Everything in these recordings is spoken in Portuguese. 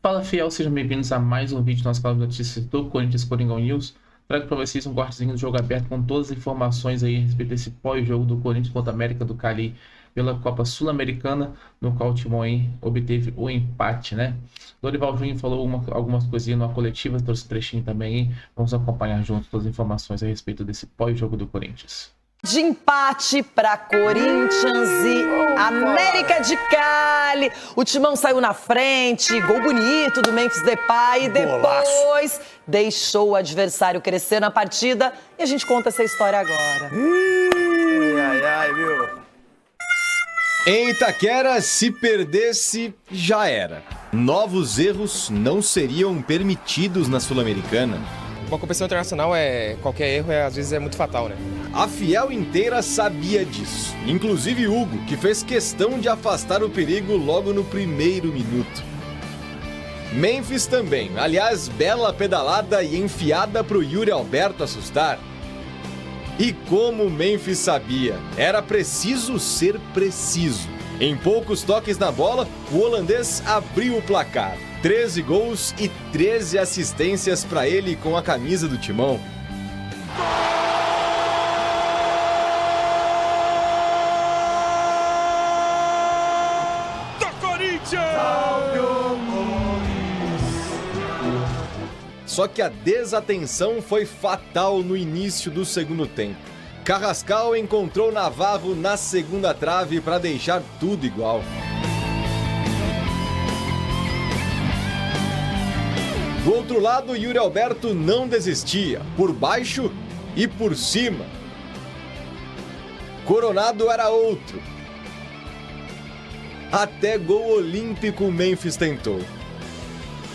Fala, fiel, sejam bem-vindos a mais um vídeo do nosso canal de notícias do Corinthians Coringão News. Trago para vocês um cortezinho do jogo aberto com todas as informações aí a respeito desse pós-jogo do Corinthians contra a América do Cali pela Copa Sul-Americana, no qual o Timão aí obteve o empate, né? Dorival Júnior falou algumas coisinhas numa coletiva, trouxe trechinho também aí. Vamos acompanhar juntos todas as informações a respeito desse pós-jogo do Corinthians. De empate para Corinthians e América de Cali. O Timão saiu na frente, gol bonito do Memphis Depay e depois deixou o adversário crescer na partida. E a gente conta essa história agora. Viu? Em Itaquera, se perdesse, já era. Novos erros não seriam permitidos na Sul-Americana. Uma competição internacional, qualquer erro às vezes é muito fatal, né? A fiel inteira sabia disso, inclusive Hugo, que fez questão de afastar o perigo logo no primeiro minuto. Memphis também, aliás, bela pedalada e enfiada pro Yuri Alberto assustar. E como Memphis sabia, era preciso ser preciso. Em poucos toques na bola, o holandês abriu o placar. 13 gols e 13 assistências para ele com a camisa do Timão. Só que a desatenção foi fatal no início do segundo tempo. Carrascal encontrou Navarro na segunda trave para deixar tudo igual. Do outro lado, Yuri Alberto não desistia, por baixo e por cima. Coronado era outro. Até gol olímpico o Memphis tentou.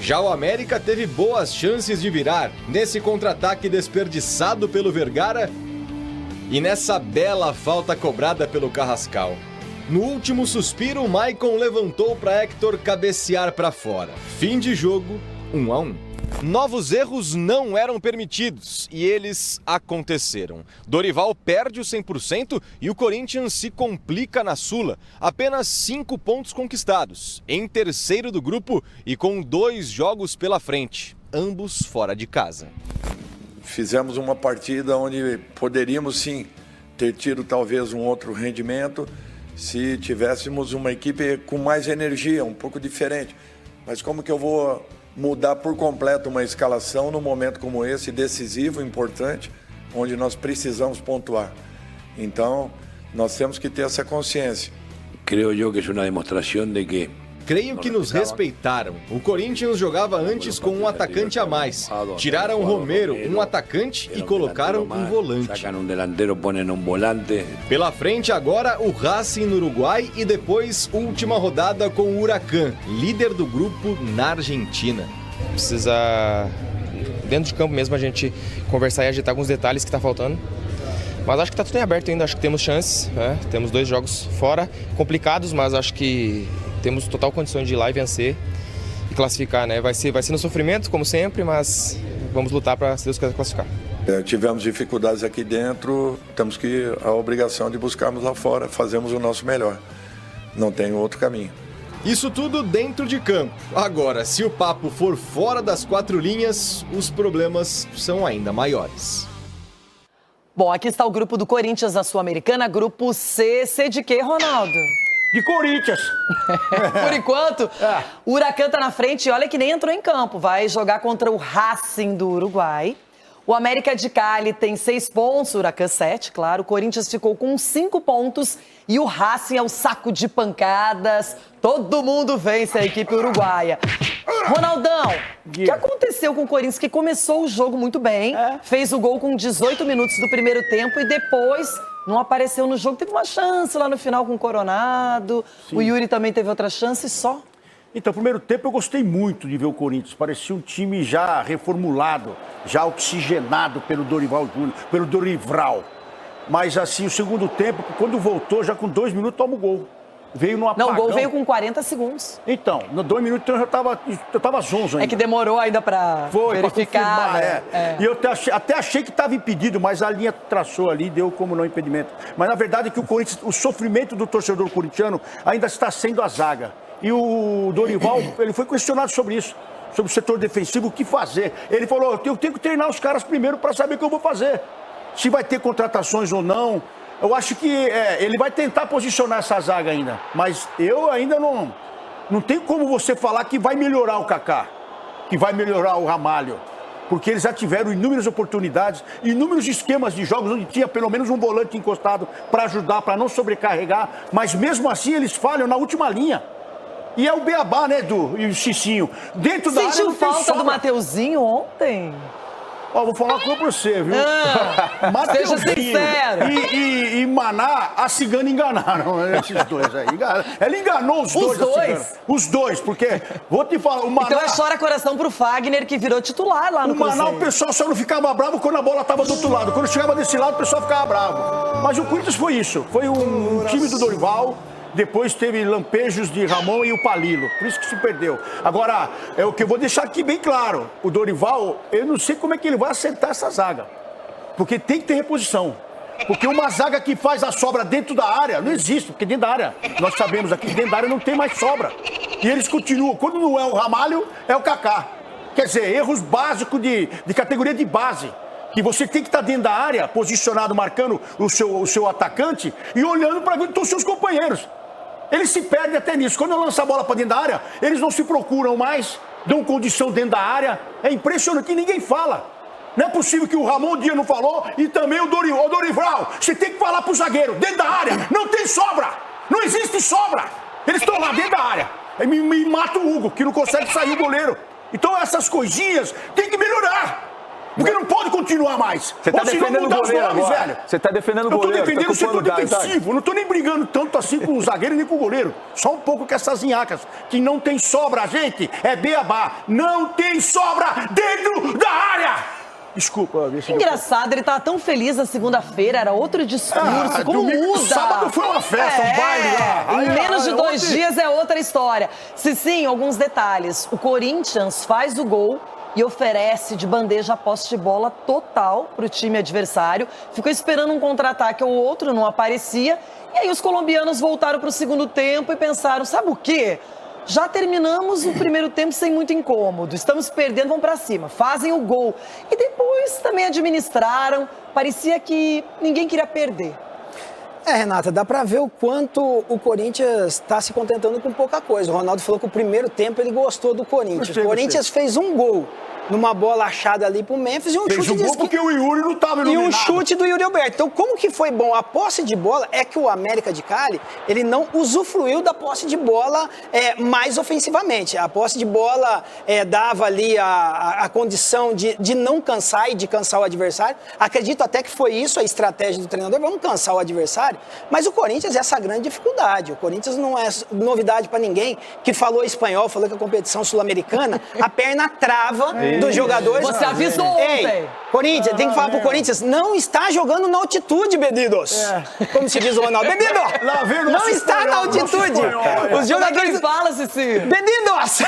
Já o América teve boas chances de virar nesse contra-ataque desperdiçado pelo Vergara e nessa bela falta cobrada pelo Carrascal. No último suspiro, o Maicon levantou para Hector cabecear para fora. Fim de jogo, 1-1. Novos erros não eram permitidos e eles aconteceram. Dorival perde o 100% e o Corinthians se complica na Sula. Apenas 5 pontos conquistados, em terceiro do grupo e com 2 jogos pela frente, ambos fora de casa. Fizemos uma partida onde poderíamos sim ter tido talvez um outro rendimento se tivéssemos uma equipe com mais energia, um pouco diferente. Mas como que eu vou mudar por completo uma escalação num momento como esse, decisivo, importante, onde nós precisamos pontuar? Então, nós temos que ter essa consciência. Creio que é uma demonstração de que Creio que nos respeitaram. O Corinthians jogava antes com um atacante a mais. Tiraram Romero, um atacante, e colocaram um volante. Pela frente agora o Racing no Uruguai e depois última rodada com o Huracan, líder do grupo na Argentina. Precisa, dentro de campo mesmo, a gente conversar e agitar alguns detalhes que tá faltando. Mas acho que tá tudo em aberto ainda, acho que temos chances, né? Temos 2 jogos fora, complicados, mas acho que temos total condições de ir lá e vencer e classificar, né? Vai ser no sofrimento, como sempre, mas vamos lutar para, se Deus quiser, classificar. Tivemos dificuldades aqui dentro, temos a obrigação de buscarmos lá fora, fazemos o nosso melhor. Não tem outro caminho. Isso tudo dentro de campo. Agora, se o papo for fora das 4 linhas, os problemas são ainda maiores. Bom, aqui está o grupo do Corinthians na Sul-Americana, grupo C. C de quê, Ronaldo? De Corinthians. Por enquanto, o Huracan tá na frente e olha que nem entrou em campo. Vai jogar contra o Racing do Uruguai. O América de Cali tem 6 pontos, o Huracan 7, claro. O Corinthians ficou com 5 pontos e o Racing é o saco de pancadas. Todo mundo vence a equipe uruguaia. Ronaldão, o que aconteceu com o Corinthians que começou o jogo muito bem, fez o gol com 18 minutos do primeiro tempo e depois não apareceu no jogo. Teve uma chance lá no final com o Coronado, o Yuri também teve outra chance só. Então, primeiro tempo eu gostei muito de ver o Corinthians. Parecia um time já reformulado, já oxigenado pelo Dorival Júnior, pelo Dorival. Mas assim, o segundo tempo, quando voltou, já com 2 minutos, toma o gol. Veio no apagão. Não, o gol veio com 40 segundos. Então, no 2 minutos eu tava zonzo ainda. É que demorou ainda pra verificar. Pra confirmar, E eu até achei que estava impedido, mas a linha traçou ali, deu como não impedimento. Mas na verdade é que o Corinthians, o sofrimento do torcedor corintiano ainda está sendo a zaga. E o Dorival, ele foi questionado sobre isso, sobre o setor defensivo, o que fazer. Ele falou, eu tenho que treinar os caras primeiro para saber o que eu vou fazer. Se vai ter contratações ou não. Eu acho que ele vai tentar posicionar essa zaga ainda. Mas eu ainda não tenho como você falar que vai melhorar o Kaká, que vai melhorar o Ramalho. Porque eles já tiveram inúmeras oportunidades, inúmeros esquemas de jogos onde tinha pelo menos um volante encostado para ajudar, para não sobrecarregar. Mas mesmo assim eles falham na última linha. E é o beabá, né, Edu? E o Cicinho. Dentro da área Sentiu não tem falta sobra. do Mateuzinho ontem? Ó, vou falar uma coisa pra você, viu? Seja sincero. E Maná, a Cigana enganaram esses dois aí. Ela enganou os dois. Os dois? A Cigana. Os dois, porque, vou te falar, o Maná... Então chora coração pro Fagner, que virou titular lá no O Maná, Cruzeiro. o pessoal só não ficava bravo quando a bola estava do outro lado. Quando chegava desse lado, o pessoal ficava bravo. Mas o Corinthians foi isso. Foi um time do Dorival. Depois teve lampejos de Ramon e o Palilo. Por isso que se perdeu. Agora, é o que eu vou deixar aqui bem claro. O Dorival, eu não sei como é que ele vai acertar essa zaga. Porque tem que ter reposição. Porque uma zaga que faz a sobra dentro da área, não existe. Porque dentro da área, nós sabemos aqui, dentro da área não tem mais sobra. E eles continuam. Quando não é o Ramalho, é o Kaká. Quer dizer, erros básicos de categoria de base. Que você tem que estar dentro da área, posicionado, marcando o seu atacante e olhando para ver onde estão os seus companheiros. Eles se perdem até nisso. Quando eu lanço a bola para dentro da área, eles não se procuram mais, dão condição dentro da área. É impressionante que ninguém fala. Não é possível que o Ramon um dia não falou e também o Dorival. Você tem que falar pro zagueiro, dentro da área, não tem sobra. Não existe sobra. Eles estão lá dentro da área. Aí me mata o Hugo, que não consegue sair o goleiro. Então essas coisinhas tem que melhorar. Porque não pode continuar mais. Você tá defendendo o goleiro agora. Velho. Você tá defendendo o Eu tô goleiro. defendendo o setor culpando defensivo. Não tô nem brigando tanto assim com o zagueiro nem com o goleiro. Só um pouco com essas inhacas. Que não tem sobra, gente. É beabá. Não tem sobra dentro da área. Desculpa. Engraçado, ele tava tão feliz na segunda-feira, era outro discurso. Como muda? Sábado foi uma festa, um baile lá. Em menos de 2 dias é outra história. Sim, alguns detalhes. O Corinthians faz o gol e oferece de bandeja a posse de bola total para o time adversário. Ficou esperando um contra-ataque ou outro, não aparecia. E aí os colombianos voltaram para o segundo tempo e pensaram, sabe o quê? Já terminamos o primeiro tempo sem muito incômodo. Estamos perdendo, vamos para cima. Fazem o gol. E depois também administraram. Parecia que ninguém queria perder. Renata, dá pra ver o quanto o Corinthians está se contentando com pouca coisa. O Ronaldo falou que o primeiro tempo ele gostou do Corinthians. O Corinthians fez um gol numa bola achada ali pro Memphis e um fez chute um gol porque o Yuri não estava iluminado. E um chute do Yuri Alberto. Então, como que foi bom? A posse de bola é que o América de Cali, ele não usufruiu da posse de bola mais ofensivamente. A posse de bola dava ali a condição de não cansar e de cansar o adversário. Acredito até que foi isso a estratégia do treinador, vamos cansar o adversário. Mas o Corinthians é essa grande dificuldade. O Corinthians não é novidade para ninguém que falou espanhol, falou que a competição sul-americana, a perna trava dos jogadores. Você avisou ontem. Corinthians, tem que falar pro Corinthians, não está jogando na altitude, Bedidos. Como se diz o Ronaldo. Bedido, não está na altitude. Os jogadores... Fala, Cici. Bedidos!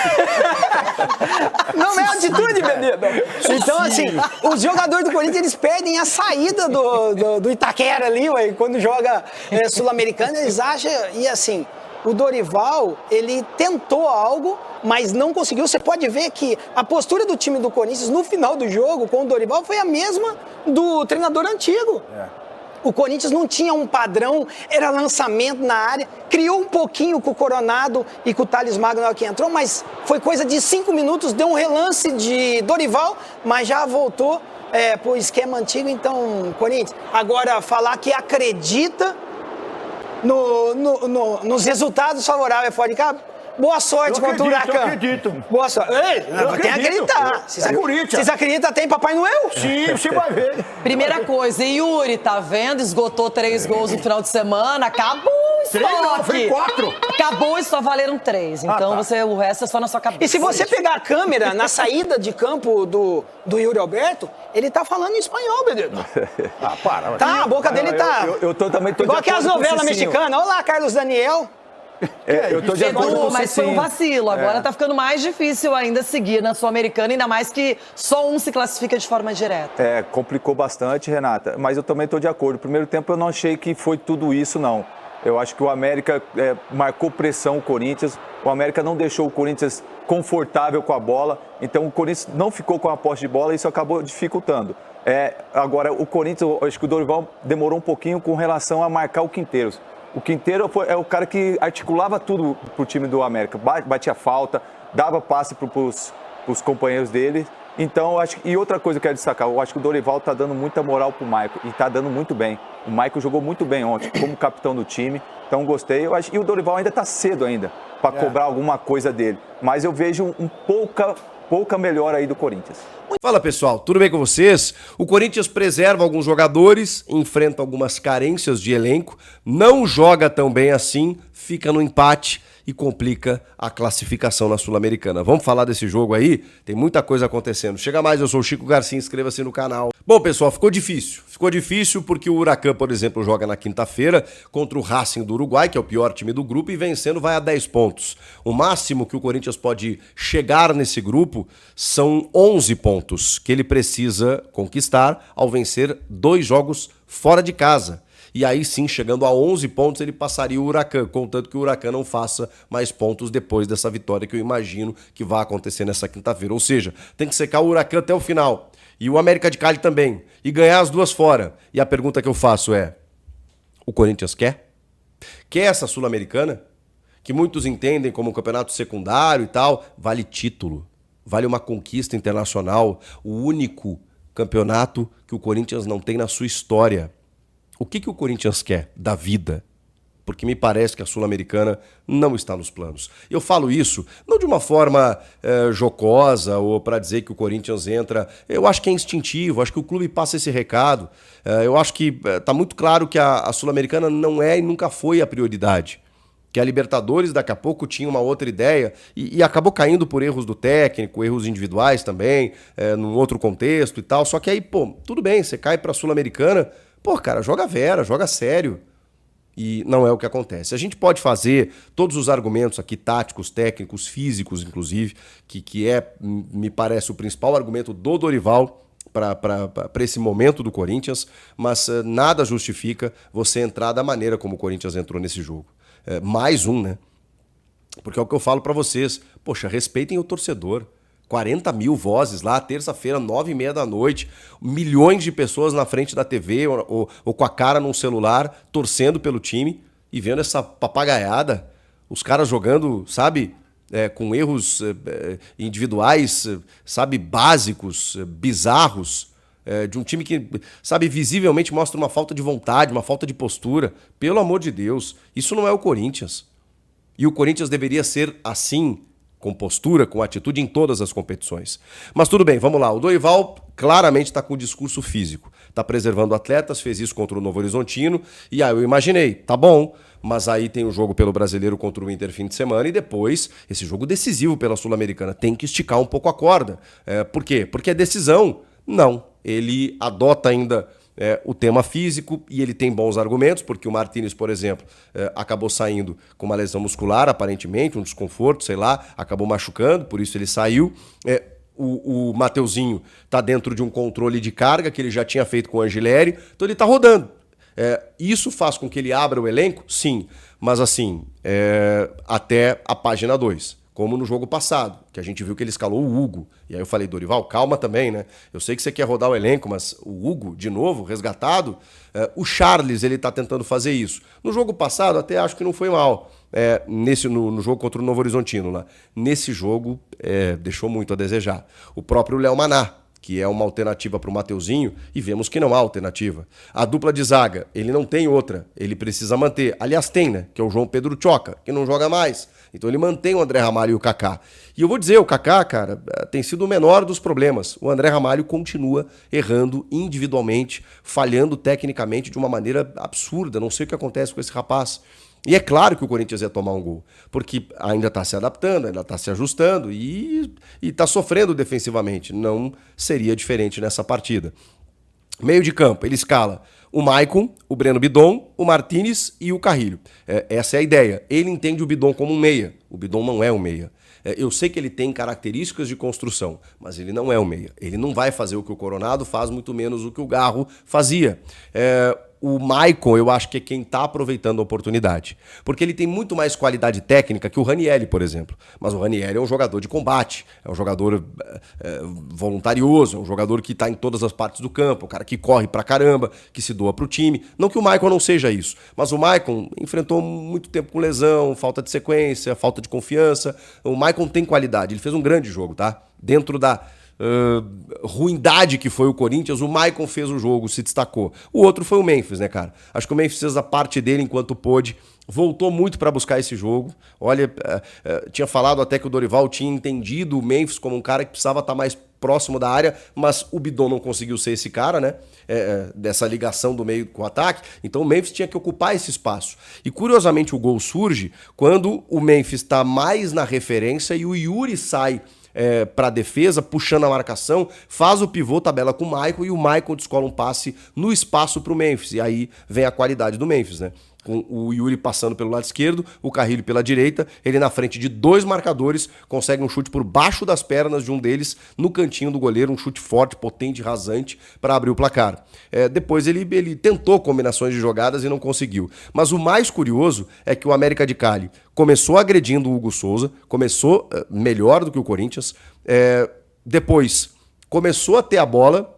Não é altitude, Bedido. Então, assim, os jogadores do Corinthians, eles perdem a saída do Itaquera ali, ué, quando joga sul-americano, eles acham, e assim... O Dorival, ele tentou algo, mas não conseguiu. Você pode ver que a postura do time do Corinthians no final do jogo com o Dorival foi a mesma do treinador antigo. O Corinthians não tinha um padrão, era lançamento na área, criou um pouquinho com o Coronado e com o Thales Magno que entrou, mas foi coisa de 5 minutos, deu um relance de Dorival, mas já voltou pro esquema antigo. Então, Corinthians, agora falar que acredita nos resultados favoráveis fora de campo. Boa sorte contra o Huracan. Eu acredito. Boa sorte. Ei, tem que acreditar. Vocês acreditam até em Papai Noel? Sim, você vai ver. Primeira coisa, Yuri, tá vendo? Esgotou 3 gols no final de semana. Acabou o estoque. 3 não, foi 4. Acabou e só valeram 3. Então o resto é só na sua cabeça. E se você pegar a câmera na saída de campo do Yuri Alberto, ele tá falando em espanhol, Bedido. Para. Tá, a boca dele tá... Eu também tô igual de acordo aquelas novelas com o Cicinho. mexicanas. Olha lá, Carlos Daniel. Eu tô de acordo com o Mas foi um Cicinho. vacilo. Agora tá ficando mais difícil ainda seguir na Sul-Americana, ainda mais que só um se classifica de forma direta. Complicou bastante, Renata, mas eu também tô de acordo. No primeiro tempo eu não achei que foi tudo isso, não. Eu acho que o América marcou pressão o Corinthians, o América não deixou o Corinthians confortável com a bola, então o Corinthians não ficou com a posse de bola e isso acabou dificultando. Agora, o Corinthians, eu acho que o Dorival demorou um pouquinho com relação a marcar o Quinteiros. O Quinteiro é o cara que articulava tudo pro time do América, batia falta, dava passe pros companheiros dele. Então, eu acho, e outra coisa que eu quero destacar, eu acho que o Dorival tá dando muita moral pro Maicon e tá dando muito bem. O Maicon jogou muito bem ontem, como capitão do time, então gostei. Eu acho, e o Dorival ainda tá cedo ainda para cobrar alguma coisa dele, mas eu vejo pouca melhora aí do Corinthians. Fala pessoal, tudo bem com vocês? O Corinthians preserva alguns jogadores, enfrenta algumas carências de elenco, não joga tão bem assim, fica no empate e complica a classificação na Sul-Americana. Vamos falar desse jogo aí? Tem muita coisa acontecendo. Chega mais, eu sou o Chico Garcia, inscreva-se no canal. Bom pessoal, ficou difícil. Ficou difícil porque o Huracan, por exemplo, joga na quinta-feira contra o Racing do Uruguai, que é o pior time do grupo, e vencendo vai a 10 pontos. O máximo que o Corinthians pode chegar nesse grupo são 11 pontos, que ele precisa conquistar ao vencer 2 jogos fora de casa. E aí sim, chegando a 11 pontos, ele passaria o Huracan, contanto que o Huracan não faça mais pontos depois dessa vitória que eu imagino que vai acontecer nessa quinta-feira. Ou seja, tem que secar o Huracan até o final. E o América de Cali também. E ganhar as duas fora. E a pergunta que eu faço é, o Corinthians quer? Quer essa Sul-Americana? Que muitos entendem como um campeonato secundário e tal. Vale título. Vale uma conquista internacional. O único campeonato que o Corinthians não tem na sua história. O que o Corinthians quer da vida? Porque me parece que a Sul-Americana não está nos planos. Eu falo isso não de uma forma jocosa ou para dizer que o Corinthians entra... Eu acho que é instintivo, acho que o clube passa esse recado. Eu acho que está muito claro que a Sul-Americana não é e nunca foi a prioridade. Que a Libertadores daqui a pouco tinha uma outra ideia e acabou caindo por erros do técnico, erros individuais também, num outro contexto e tal. Só que aí, pô, tudo bem, você cai para a Sul-Americana... Pô, cara, joga vera, joga sério. E não é o que acontece. A gente pode fazer todos os argumentos aqui, táticos, técnicos, físicos, inclusive, que me parece, o principal argumento do Dorival para esse momento do Corinthians, mas nada justifica você entrar da maneira como o Corinthians entrou nesse jogo. Mais um, né? Porque é o que eu falo para vocês. Poxa, respeitem o torcedor. 40 mil vozes lá, terça-feira, 9h30 da noite, milhões de pessoas na frente da TV ou com a cara num celular, torcendo pelo time e vendo essa papagaiada, os caras jogando, sabe, com erros individuais, sabe, básicos, bizarros, de um time que, sabe, visivelmente mostra uma falta de vontade, uma falta de postura. Pelo amor de Deus, isso não é o Corinthians. E o Corinthians deveria ser assim, com postura, com atitude em todas as competições. Mas tudo bem, vamos lá. O Dorival claramente está com o discurso físico. Está preservando atletas, fez isso contra o Novo Horizontino. E aí eu imaginei, tá bom, mas aí tem o jogo pelo Brasileiro contra o Inter fim de semana e depois esse jogo decisivo pela Sul-Americana. Tem que esticar um pouco a corda. Por quê? Porque é decisão. Não. Ele adota ainda... o tema físico, e ele tem bons argumentos, porque o Martínez, por exemplo, acabou saindo com uma lesão muscular, aparentemente, um desconforto, sei lá, acabou machucando, por isso ele saiu. O Mateuzinho está dentro de um controle de carga que ele já tinha feito com o Angileri, então ele está rodando. Isso faz com que ele abra o elenco? Sim, mas assim, até a página 2. Como no jogo passado, que a gente viu que ele escalou o Hugo. E aí eu falei, Dorival, calma também, né? Eu sei que você quer rodar o elenco, mas o Hugo, de novo, resgatado, o Charles, ele tá tentando fazer isso. No jogo passado, até acho que não foi mal. No jogo contra o Novo Horizontino lá. Nesse jogo, deixou muito a desejar. O próprio Léo Maná, que é uma alternativa para o Mateuzinho, e vemos que não há alternativa. A dupla de zaga, ele não tem outra, ele precisa manter. Aliás, tem, né? Que é o João Pedro Choca, que não joga mais. Então ele mantém o André Ramalho e o Kaká. E eu vou dizer, o Kaká, cara, tem sido o menor dos problemas. O André Ramalho continua errando individualmente, falhando tecnicamente de uma maneira absurda. Não sei o que acontece com esse rapaz. E é claro que o Corinthians ia tomar um gol, porque ainda está se adaptando, ainda está se ajustando e está sofrendo defensivamente. Não seria diferente nessa partida. Meio de campo, ele escala o Maicon, o Breno Bidon, o Martínez e o Carrilho. Essa é a ideia. Ele entende o Bidon como um meia. O Bidon não é um meia. Eu sei que ele tem características de construção, mas ele não é um meia. Ele não vai fazer o que o Coronado faz, muito menos o que o Garro fazia. o Maicon, eu acho que é quem está aproveitando a oportunidade. Porque ele tem muito mais qualidade técnica que o Ranieri, por exemplo. Mas o Ranieri é um jogador de combate, é um jogador voluntarioso, é um jogador que está em todas as partes do campo, um cara que corre pra caramba, que se doa pro time. Não que o Maicon não seja isso, mas o Maicon enfrentou muito tempo com lesão, falta de sequência, falta de confiança. O Maicon tem qualidade, ele fez um grande jogo, tá? Dentro da ruindade que foi o Corinthians, o Maicon fez o jogo, se destacou. O outro foi o Memphis, né, cara? Acho que o Memphis fez a parte dele enquanto pôde, voltou muito para buscar esse jogo. Olha, tinha falado até que o Dorival tinha entendido o Memphis como um cara que precisava estar mais próximo da área, mas o Bidon não conseguiu ser esse cara, né? Dessa ligação do meio com o ataque. Então o Memphis tinha que ocupar esse espaço. E curiosamente o gol surge quando o Memphis está mais na referência e o Yuri sai para a defesa, puxando a marcação, faz o pivô, tabela com o Maicon e o Maicon descola um passe no espaço para o Memphis. E aí vem a qualidade do Memphis, né? Com o Yuri passando pelo lado esquerdo, o Carrilho pela direita, ele na frente de 2 marcadores, consegue um chute por baixo das pernas de um deles, no cantinho do goleiro, um chute forte, potente, rasante, para abrir o placar. Depois ele tentou combinações de jogadas e não conseguiu. Mas o mais curioso é que o América de Cali começou agredindo o Hugo Souza, começou melhor do que o Corinthians, depois começou a ter a bola,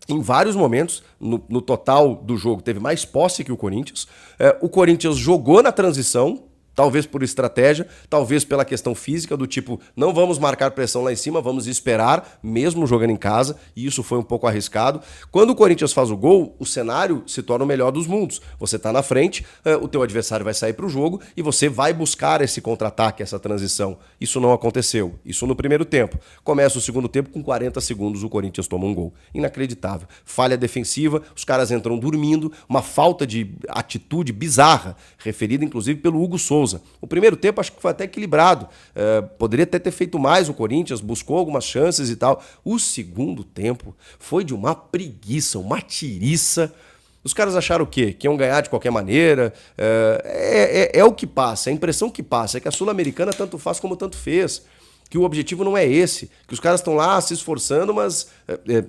em vários momentos, no total do jogo, teve mais posse que o Corinthians. O Corinthians jogou na transição, talvez por estratégia, talvez pela questão física, do tipo, não vamos marcar pressão lá em cima, vamos esperar, mesmo jogando em casa, e isso foi um pouco arriscado. Quando o Corinthians faz o gol, o cenário se torna o melhor dos mundos. Você está na frente, o teu adversário vai sair para o jogo e você vai buscar esse contra-ataque, essa transição. Isso não aconteceu. Isso no primeiro tempo. Começa o segundo tempo, com 40 segundos o Corinthians toma um gol. Inacreditável. Falha defensiva, os caras entram dormindo, uma falta de atitude bizarra, referida inclusive pelo Hugo Souza. O primeiro tempo acho que foi até equilibrado. Poderia até ter feito mais o Corinthians, buscou algumas chances e tal. O segundo tempo foi de uma preguiça, uma tiriça. Os caras acharam o quê? Que iam ganhar de qualquer maneira. É o que passa, a impressão que passa é que a Sul-Americana tanto faz como tanto fez. Que o objetivo não é esse, que os caras estão lá se esforçando, mas...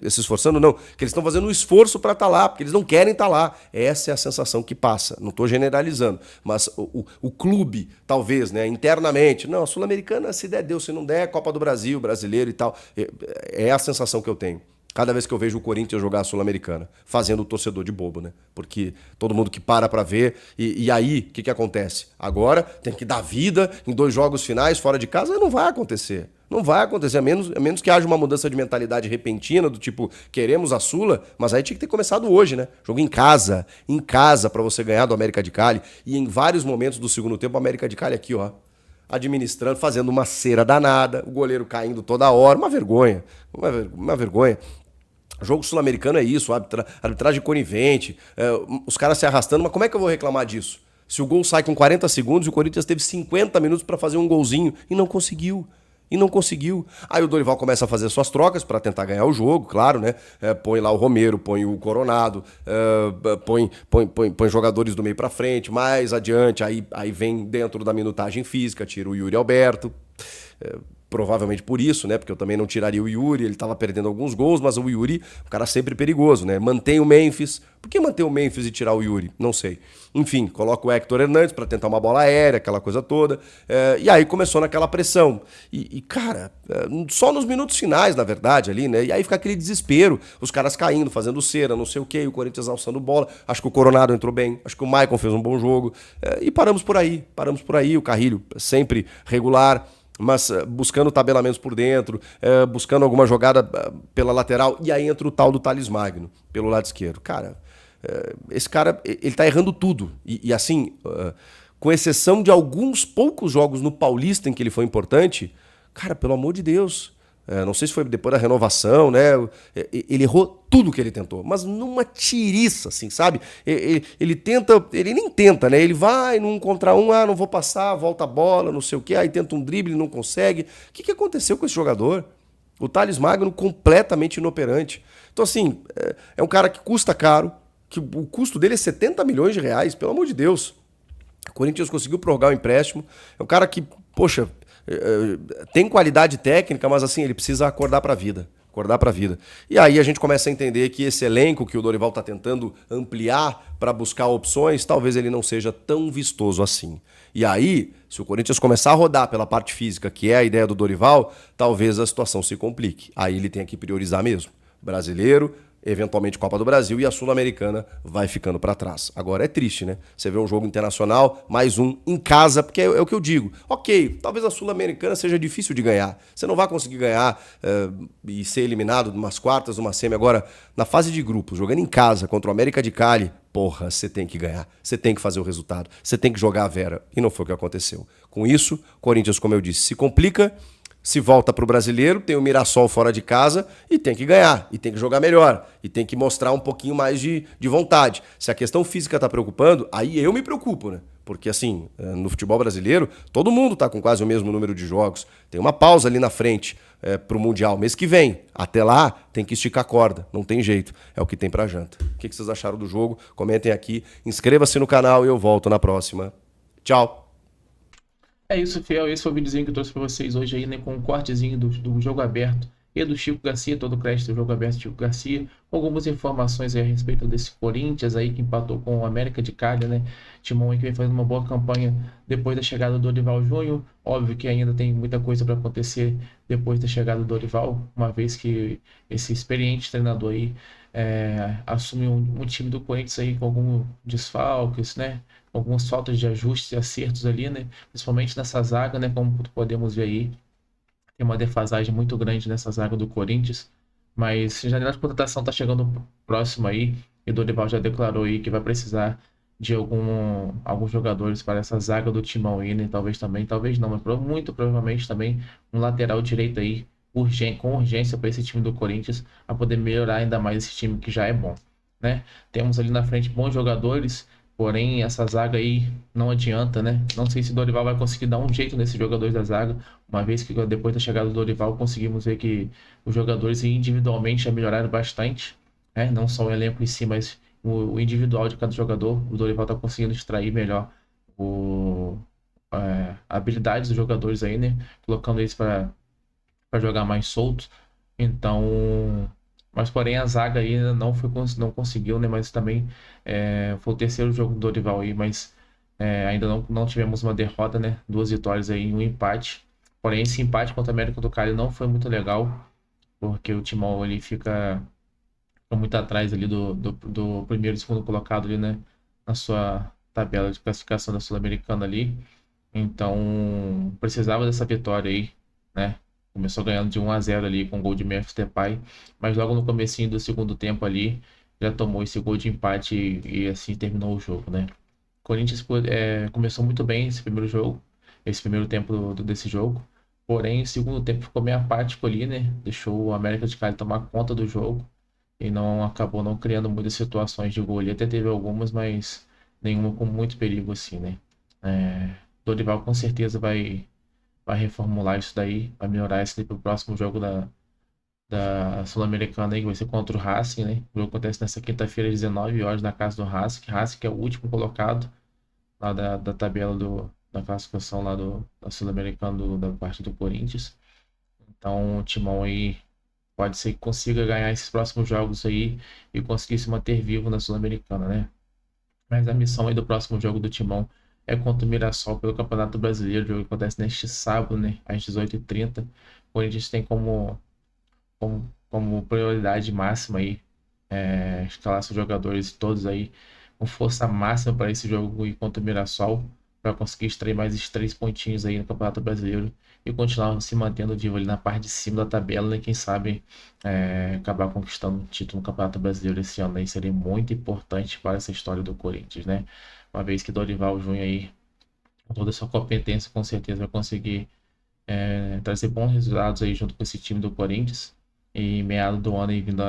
se esforçando não, que eles estão fazendo um esforço para estar lá, porque eles não querem estar lá. Essa é a sensação que passa, não estou generalizando, mas o clube, talvez, né, internamente, não, a Sul-Americana, se der, deu, se não der, Copa do Brasil, brasileiro e tal, é a sensação que eu tenho. Cada vez que eu vejo o Corinthians jogar a Sul-Americana, fazendo o torcedor de bobo, né? Porque todo mundo que para ver, e aí, o que acontece? Agora tem que dar vida em 2 jogos finais fora de casa, não vai acontecer. Não vai acontecer, a menos que haja uma mudança de mentalidade repentina, do tipo, queremos a Sula, mas aí tinha que ter começado hoje, né? Jogo em casa para você ganhar do América de Cali, e em vários momentos do segundo tempo, o América de Cali aqui, ó, administrando, fazendo uma cera danada, o goleiro caindo toda hora, uma vergonha. Jogo sul-americano é isso, arbitragem conivente, os caras se arrastando, mas como é que eu vou reclamar disso? Se o gol sai com 40 segundos e o Corinthians teve 50 minutos para fazer um golzinho e não conseguiu. Aí o Dorival começa a fazer suas trocas para tentar ganhar o jogo, claro, né? Põe lá o Romero, põe o Coronado, põe jogadores do meio para frente, mais adiante, aí vem dentro da minutagem física, tira o Yuri Alberto. Provavelmente por isso, né? Porque eu também não tiraria o Yuri, ele estava perdendo alguns gols, mas o Yuri, um cara sempre perigoso, né? Mantém o Memphis. Por que manter o Memphis e tirar o Yuri? Não sei. Enfim, coloca o Héctor Hernandes para tentar uma bola aérea, aquela coisa toda. E aí começou naquela pressão. Cara, só nos minutos finais, na verdade, ali, né? E aí fica aquele desespero. Os caras caindo, fazendo cera, não sei o quê, o Corinthians alçando bola. Acho que o Coronado entrou bem, acho que o Maicon fez um bom jogo. E paramos por aí. O Carrilho sempre regular, mas buscando tabelamentos por dentro, buscando alguma jogada pela lateral, e aí entra o tal do Thales Magno, pelo lado esquerdo. Cara, esse cara, ele tá errando tudo. E assim, com exceção de alguns poucos jogos no Paulista em que ele foi importante, cara, pelo amor de Deus... não sei se foi depois da renovação, né? Ele errou tudo que ele tentou, mas numa tiriça, assim, sabe? Ele nem tenta, né? Ele vai num contra um, não vou passar, volta a bola, não sei o quê, aí tenta um drible, não consegue. O que aconteceu com esse jogador? O Thales Magno completamente inoperante. Então, assim, é um cara que custa caro, que o custo dele é 70 milhões de reais, pelo amor de Deus. O Corinthians conseguiu prorrogar o empréstimo. É um cara que, poxa... tem qualidade técnica, mas assim, ele precisa acordar para a vida. Acordar pra vida. E aí a gente começa a entender que esse elenco que o Dorival tá tentando ampliar para buscar opções, talvez ele não seja tão vistoso assim. E aí, se o Corinthians começar a rodar pela parte física, que é a ideia do Dorival, talvez a situação se complique. Aí ele tem que priorizar mesmo. Brasileiro, eventualmente Copa do Brasil, e a Sul-Americana vai ficando para trás. Agora é triste, né? Você vê um jogo internacional, mais um em casa, porque é o que eu digo. Ok, talvez a Sul-Americana seja difícil de ganhar. Você não vai conseguir ganhar e ser eliminado numas quartas, numa semi. Agora, na fase de grupos, jogando em casa contra o América de Cali, porra, você tem que ganhar. Você tem que fazer o resultado. Você tem que jogar a Vera. E não foi o que aconteceu. Com isso, Corinthians, como eu disse, se complica. Se volta para o Brasileiro, tem o Mirassol fora de casa e tem que ganhar, e tem que jogar melhor, e tem que mostrar um pouquinho mais de vontade. Se a questão física está preocupando, aí eu me preocupo, né? Porque assim, no futebol brasileiro, todo mundo está com quase o mesmo número de jogos. Tem uma pausa ali na frente para o Mundial mês que vem. Até lá, tem que esticar a corda, não tem jeito. É o que tem para janta. O que vocês acharam do jogo? Comentem aqui, inscreva-se no canal e eu volto na próxima. Tchau! É isso, Fiel. Esse foi o videozinho que eu trouxe pra vocês hoje aí, né? Com um cortezinho do jogo aberto e do Chico Garcia, todo o crédito do jogo aberto Chico Garcia. Algumas informações aí a respeito desse Corinthians aí que empatou com o América de Cali, né? Timão aí que vem fazendo uma boa campanha depois da chegada do Dorival Júnior. Óbvio que ainda tem muita coisa para acontecer depois da chegada do Dorival, uma vez que esse experiente treinador aí assume um time do Corinthians aí com alguns desfalques, né? Algumas faltas de ajustes e acertos ali, né? Principalmente nessa zaga, né? Como podemos ver aí, tem uma defasagem muito grande nessa zaga do Corinthians. Mas a janela de contratação tá chegando próximo aí. E o Dorival já declarou aí que vai precisar de alguns jogadores para essa zaga do Timão aí, né? Talvez também, talvez não, mas muito provavelmente também um lateral direito aí com urgência para esse time do Corinthians, a poder melhorar ainda mais esse time que já é bom, né? Temos ali na frente bons jogadores. Porém, essa zaga aí não adianta, né? Não sei se o Dorival vai conseguir dar um jeito nesses jogadores da zaga, uma vez que depois da chegada do Dorival conseguimos ver que os jogadores individualmente já melhoraram bastante, né? Não só o elenco em si, mas o individual de cada jogador. O Dorival está conseguindo extrair melhor a habilidade dos jogadores aí, né? Colocando eles para jogar mais soltos. Então... Mas, porém, a zaga aí não conseguiu, né? Mas também foi o terceiro jogo do Dorival aí, mas ainda não tivemos uma derrota, né? 2 vitórias aí e um empate. Porém, esse empate contra a América do Cali não foi muito legal, porque o Timão ele fica muito atrás ali do primeiro e segundo colocado ali, né? Na sua tabela de classificação da Sul-Americana ali. Então, precisava dessa vitória aí, né? Começou ganhando de 1-0 ali com o gol de Memphis Depay, mas logo no comecinho do segundo tempo ali já tomou esse gol de empate e assim terminou o jogo, né? O Corinthians começou muito bem esse primeiro tempo desse jogo, porém o segundo tempo ficou meio apático ali, né? Deixou o América de Cali tomar conta do jogo e acabou não criando muitas situações de gol ali, até teve algumas, mas nenhuma com muito perigo assim, né? Dorival com certeza vai reformular isso daí, vai melhorar isso daí pro próximo jogo da Sul-Americana aí, que vai ser contra o Racing, né? O jogo acontece nessa quinta-feira, às 19 horas, na casa do Racing. Racing que é o último colocado lá da tabela da classificação lá da Sul-Americana da parte do Corinthians. Então o Timão aí pode ser que consiga ganhar esses próximos jogos aí e conseguir se manter vivo na Sul-Americana, né? Mas a missão aí do próximo jogo do Timão é contra o Mirassol pelo Campeonato Brasileiro. O jogo acontece neste sábado, né, às 18h30. O Corinthians tem como prioridade máxima aí escalar seus jogadores todos aí com força máxima para esse jogo e contra o Mirassol, para conseguir extrair mais esses 3 pontinhos aí no Campeonato Brasileiro e continuar se mantendo vivo ali na parte de cima da tabela, né? Quem sabe acabar conquistando o título no Campeonato Brasileiro esse ano aí seria muito importante para essa história do Corinthians, né? Uma vez que Dorival Júnior aí, com toda a sua competência, com certeza vai conseguir trazer bons resultados aí junto com esse time do Corinthians. E meado do ano aí, vindo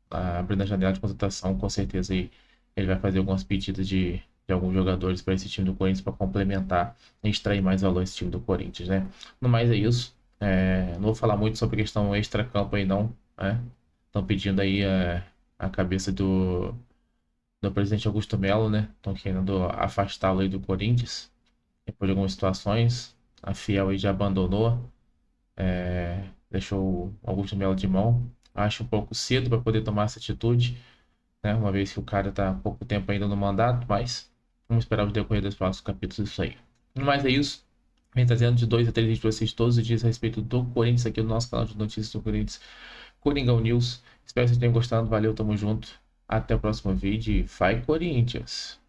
abrindo a janela de contratação, com certeza aí ele vai fazer algumas pedidas de alguns jogadores para esse time do Corinthians para complementar e extrair mais valor esse time do Corinthians, né? No mais é isso. Não vou falar muito sobre a questão extra-campo aí não, né? Estão pedindo aí a cabeça do presidente Augusto Melo, né? Estão querendo afastá-lo aí do Corinthians depois de algumas situações. A Fiel aí já abandonou. deixou o Augusto Melo de mão. Acho um pouco cedo para poder tomar essa atitude, né? Uma vez que o cara está há pouco tempo ainda no mandato, mas vamos esperar o decorrer dos próximos capítulos isso aí. Mas é isso. Vem trazendo de 2 a 3 vídeos para vocês todos os dias a respeito do Corinthians aqui no nosso canal de notícias do Corinthians, Coringão News. Espero que vocês tenham gostado. Valeu, tamo junto. Até o próximo vídeo e vai Corinthians!